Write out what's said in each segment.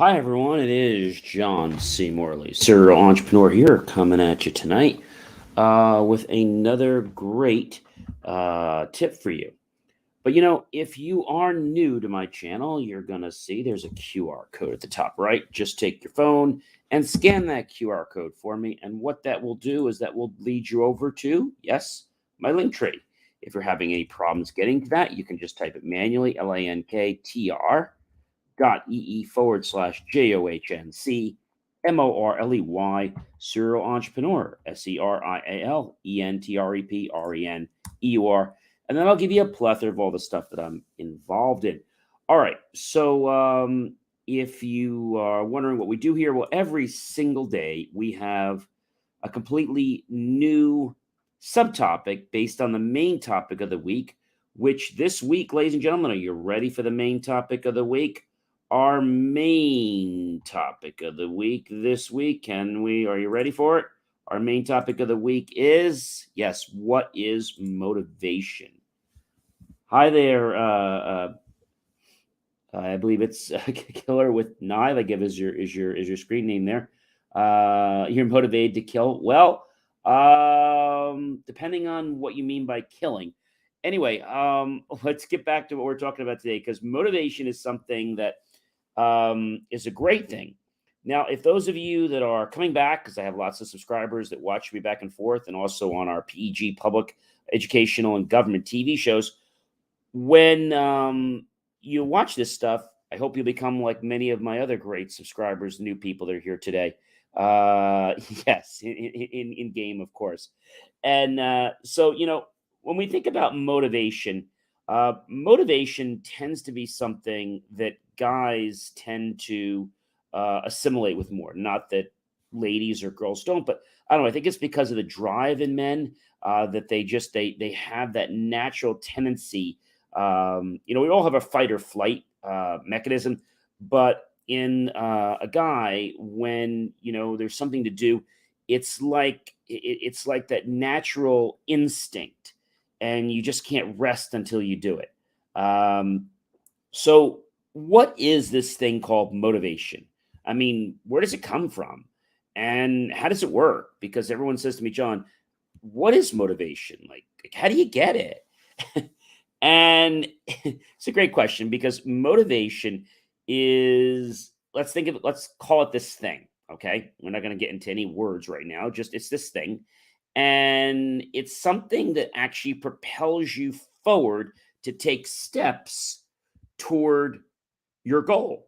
Hi, everyone. It is John C. Morley, serial entrepreneur here, coming at you tonight with another great tip for you. But if you are new to my channel, you're going to see there's a QR code at the top right. Just take your phone and scan that QR code for me. And what that will do is that will lead you over to, yes, my link tree. If you're having any problems getting to that, you can just type it manually, linktr.ee/JOHNC serial entrepreneur, SERIALENTREPRENEUR. And then I'll give you a plethora of all the stuff that I'm involved in. All right. So if you are wondering what we do here, well, every single day we have a completely new subtopic based on the main topic of the week, which this week, ladies and gentlemen, are you ready for the main topic of the week? Our main topic of the week this week, are you ready for it? Our main topic of the week is, yes, what is motivation? Hi there. I believe it's Killer with Knife. I give is your screen name there. You're motivated to kill. Well, depending on what you mean by killing. Anyway, let's get back to what we're talking about today, because motivation is something that is a great thing. Now, if those of you that are coming back, because I have lots of subscribers that watch me back and forth, and also on our PEG public educational and government TV shows, when you watch this stuff, I hope you become like many of my other great subscribers, new people that are here today. Yes, in game, of course. And so, when we think about motivation, motivation tends to be something that guys tend to assimilate with more. Not that ladies or girls don't, but I don't know. I think it's because of the drive in men that they have that natural tendency. We all have a fight or flight mechanism, but in a guy, when there's something to do, it's like that natural instinct, and you just can't rest until you do it. So, what is this thing called motivation? I mean, where does it come from, and how does it work? Because everyone says to me, John, what is motivation? Like how do you get it? And it's a great question, because motivation is, let's call it this thing. Okay. We're not going to get into any words right now. Just it's this thing. And it's something that actually propels you forward to take steps toward your goal.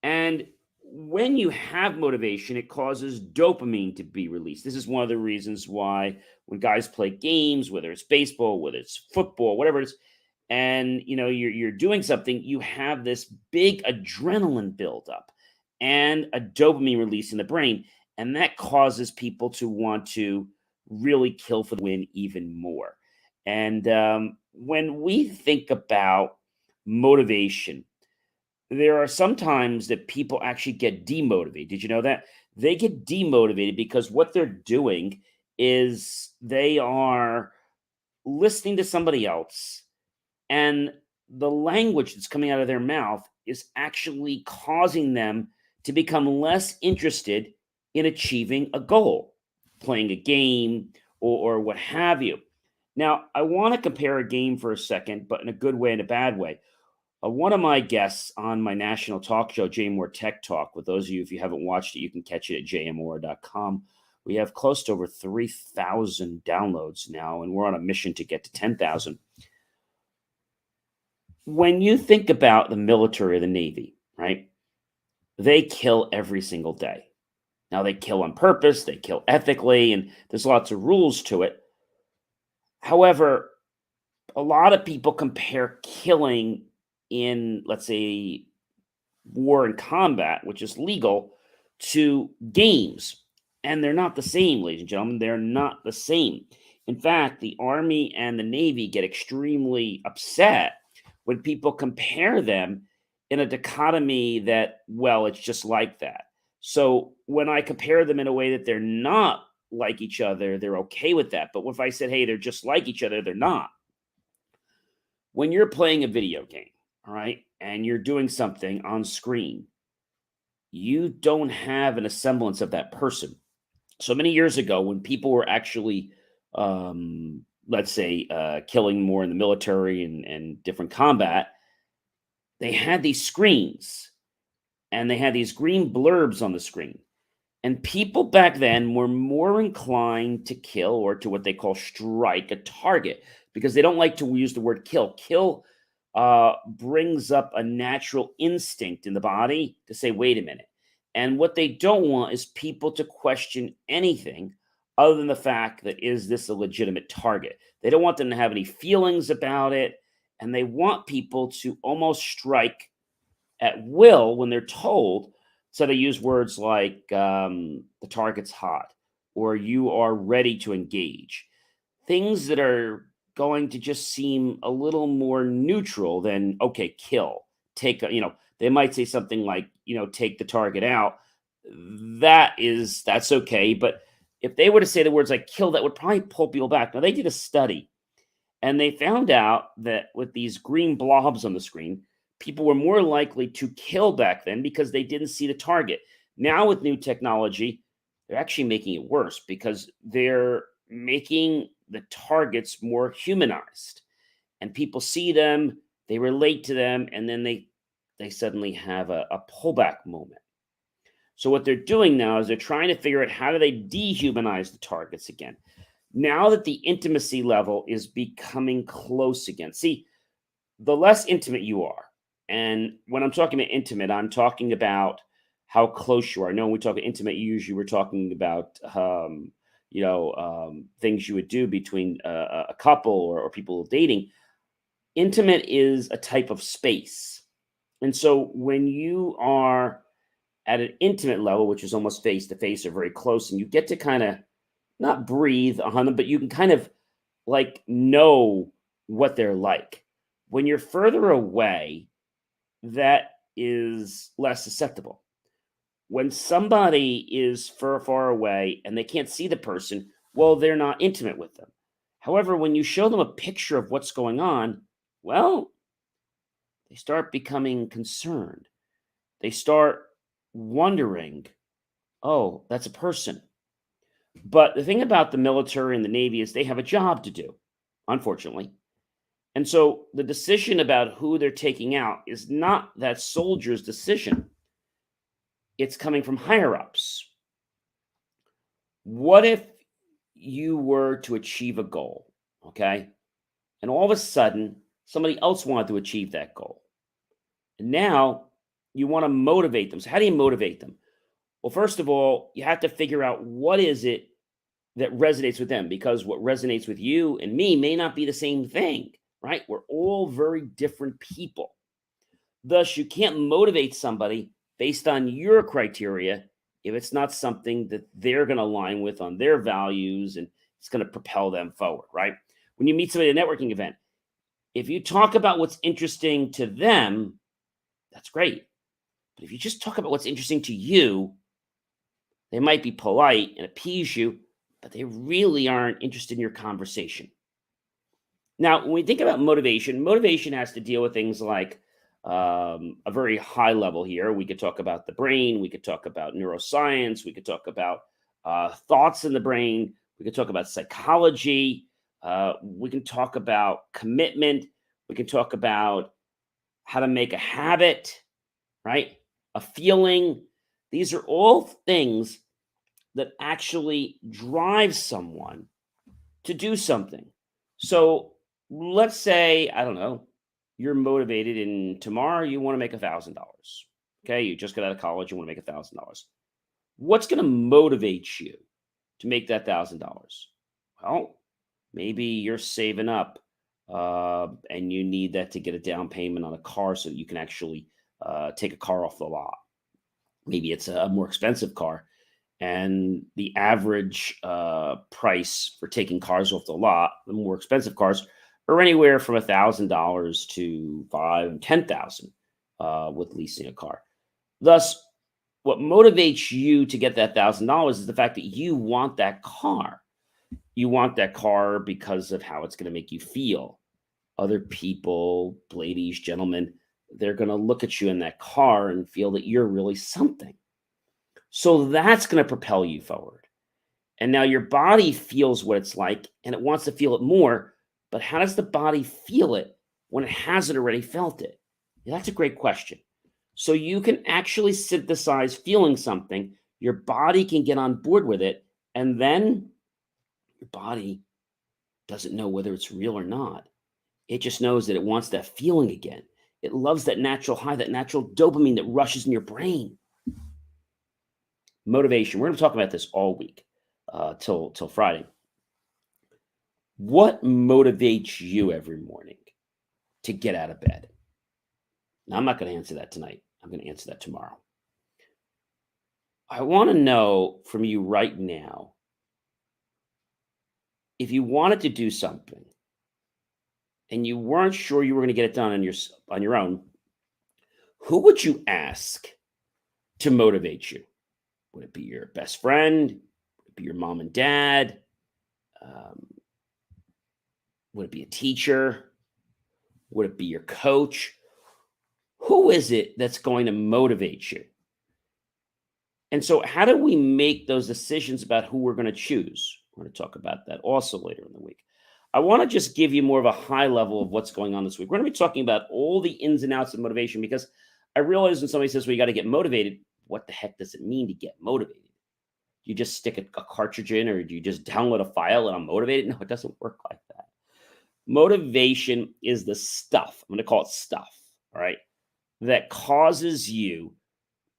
And when you have motivation, it causes dopamine to be released. This is one of the reasons why when guys play games, whether it's baseball, whether it's football, whatever it is, and you're doing something, you have this big adrenaline buildup and a dopamine release in the brain, and that causes people to want to really kill for the win even more. And when we think about motivation, there are some times that people actually get demotivated. Did you know that? They get demotivated because what they're doing is they are listening to somebody else, and the language that's coming out of their mouth is actually causing them to become less interested in achieving a goal, playing a game, or what have you. Now, I want to compare a game for a second, but in a good way and a bad way. One of my guests on my national talk show, JMOR Tech Talk, with those of you, if you haven't watched it, you can catch it at jmor.com. We have close to over 3,000 downloads now, and we're on a mission to get to 10,000. When you think about the military or the Navy, right, they kill every single day. Now, they kill on purpose, they kill ethically, and there's lots of rules to it. However, a lot of people compare killing in, let's say, war and combat, which is legal, to games. And they're not the same, ladies and gentlemen. They're not the same. In fact, the Army and the Navy get extremely upset when people compare them in a dichotomy that, well, it's just like that. So when I compare them in a way that they're not like each other, they're okay with that. But if I said, hey, they're just like each other, they're not. When you're playing a video game, all right, and you're doing something on screen, you don't have an semblance of that person. So many years ago, when people were actually, let's say, killing more in the military and different combat, they had these screens and they had these green blurbs on the screen. And people back then were more inclined to kill or to what they call strike a target because they don't like to use the word kill. Kill brings up a natural instinct in the body to say, wait a minute. And what they don't want is people to question anything other than the fact that is this a legitimate target? They don't want them to have any feelings about it. And they want people to almost strike at will when they're told. So they use words like the target's hot or you are ready to engage. Things that are going to just seem a little more neutral than, okay, kill, they might say something like, take the target out. That's okay. But if they were to say the words like kill, that would probably pull people back. Now, they did a study and they found out that with these green blobs on the screen, people were more likely to kill back then because they didn't see the target. Now, with new technology, they're actually making it worse because they're making the targets more humanized. And people see them, they relate to them, and then they suddenly have a pullback moment. So what they're doing now is they're trying to figure out how do they dehumanize the targets again. Now that the intimacy level is becoming close again. See, the less intimate you are, and when I'm talking about intimate, I'm talking about how close you are. No, when we talk about intimate, usually we're talking about things you would do between a couple or people dating. Intimate is a type of space, and so when you are at an intimate level, which is almost face to face or very close, and you get to kind of not breathe on them, but you can kind of like know what they're like. When you're further away, that is less susceptible. When somebody is far away and they can't see the person, well, they're not intimate with them. However, when you show them a picture of what's going on, well, they start becoming concerned. They start wondering, oh, that's a person. But the thing about the military and the Navy is they have a job to do, unfortunately. And so the decision about who they're taking out is not that soldier's decision. It's coming from higher ups. What if you were to achieve a goal, okay? And all of a sudden, somebody else wanted to achieve that goal. And now you want to motivate them. So how do you motivate them? Well, first of all, you have to figure out what is it that resonates with them because what resonates with you and me may not be the same thing, right? We're all very different people. Thus, you can't motivate somebody based on your criteria if it's not something that they're going to align with on their values and it's going to propel them forward, right? When you meet somebody at a networking event, if you talk about what's interesting to them, that's great. But if you just talk about what's interesting to you, they might be polite and appease you, but they really aren't interested in your conversation. Now, when we think about motivation, motivation has to deal with things like a very high level here. We could talk about the brain. We could talk about neuroscience. We could talk about thoughts in the brain. We could talk about psychology. We can talk about commitment. We can talk about how to make a habit, right? A feeling. These are all things that actually drive someone to do something. So let's say, I don't know, you're motivated and tomorrow you want to make $1,000. Okay. You just got out of college, you want to make $1,000. What's going to motivate you to make that $1,000? Well, maybe you're saving up and you need that to get a down payment on a car so that you can actually take a car off the lot. Maybe it's a more expensive car. And the average price for taking cars off the lot, the more expensive cars, are anywhere from $1,000 to $5,000, $10,000 with leasing a car. Thus, what motivates you to get that $1,000 is the fact that you want that car. You want that car because of how it's going to make you feel. Other people, ladies, gentlemen, they're going to look at you in that car and feel that you're really something. So that's going to propel you forward. And now your body feels what it's like and it wants to feel it more. But how does the body feel it when it hasn't already felt it? Yeah, that's a great question. So you can actually synthesize feeling something, your body can get on board with it, and then your body doesn't know whether it's real or not. It just knows that it wants that feeling again. It loves that natural high, that natural dopamine that rushes in your brain. Motivation. We're going to talk about this all week till Friday. What motivates you every morning to get out of bed? Now, I'm not going to answer that tonight. I'm going to answer that tomorrow. I want to know from you right now, if you wanted to do something and you weren't sure you were going to get it done on your own, who would you ask to motivate you? Would it be your best friend? Would it be your mom and dad? Would it be a teacher? Would it be your coach? Who is it that's going to motivate you? And so, how do we make those decisions about who we're going to choose? We're going to talk about that also later in the week. I want to just give you more of a high level of what's going on this week. We're going to be talking about all the ins and outs of motivation because I realize when somebody says, well, you got to get motivated, what the heck does it mean to get motivated? You just stick a cartridge in, or do you just download a file and I'm motivated? No, it doesn't work like that. Motivation is the stuff, I'm going to call it stuff, all right, that causes you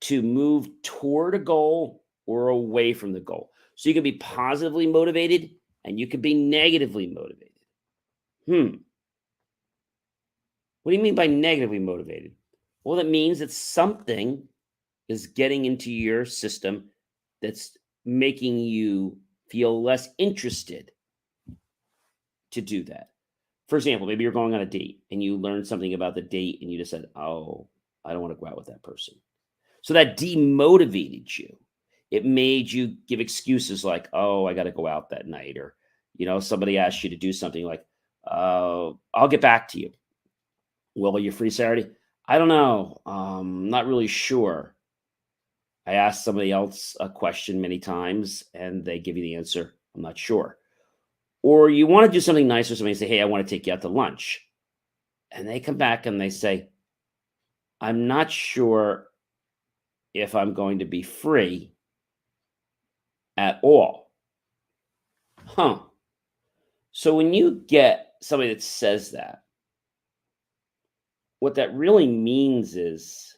to move toward a goal or away from the goal. So you can be positively motivated and you can be negatively motivated. What do you mean by negatively motivated? Well, that means that something is getting into your system that's making you feel less interested to do that. For example, maybe you're going on a date and you learned something about the date and you just said, oh, I don't want to go out with that person. So that demotivated you. It made you give excuses like, oh, I got to go out that night. Or, somebody asked you to do something like, I'll get back to you. Well, are you free Saturday? I don't know. Not really sure. I asked somebody else a question many times and they give you the answer, I'm not sure. Or you want to do something nice or somebody say, hey, I want to take you out to lunch. And they come back and they say, I'm not sure if I'm going to be free at all. So when you get somebody that says that, what that really means is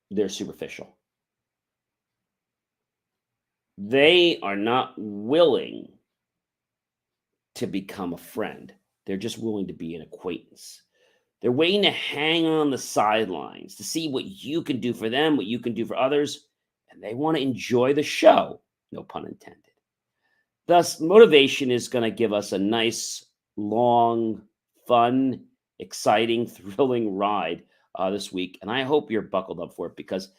they're superficial. They are not willing to become a friend. They're just willing to be an acquaintance. They're waiting to hang on the sidelines to see what you can do for them, what you can do for others, and they want to enjoy the show, no pun intended. Thus, motivation is going to give us a nice, long, fun, exciting, thrilling ride this week, and I hope you're buckled up for it because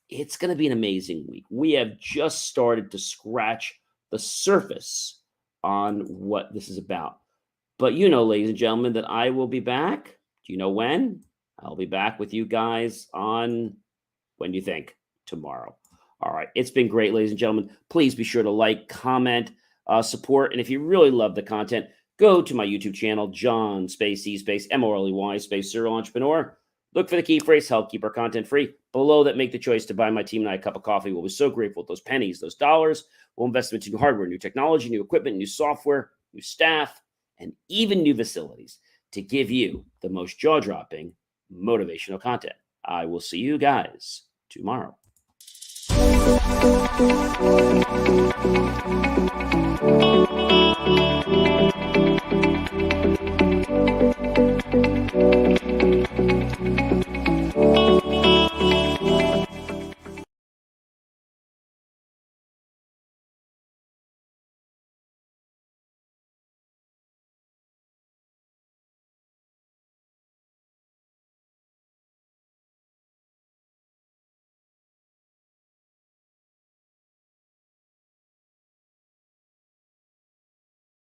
it's going to be an amazing week. We have just started to scratch the surface on what this is about. But ladies and gentlemen, that I will be back. Do you know when? I'll be back with you guys on, when do you think? Tomorrow. All right. It's been great, ladies and gentlemen. Please be sure to like, comment, support. And if you really love the content, go to my YouTube channel, John Morley Serial Entrepreneur. Look for the key phrase, help keep our content free. Below that, make the choice to buy my team and I a cup of coffee. We'll be so grateful. Those pennies, those dollars, we'll invest into new hardware, new technology, new equipment, new software, new staff, and even new facilities to give you the most jaw-dropping motivational content. I will see you guys tomorrow.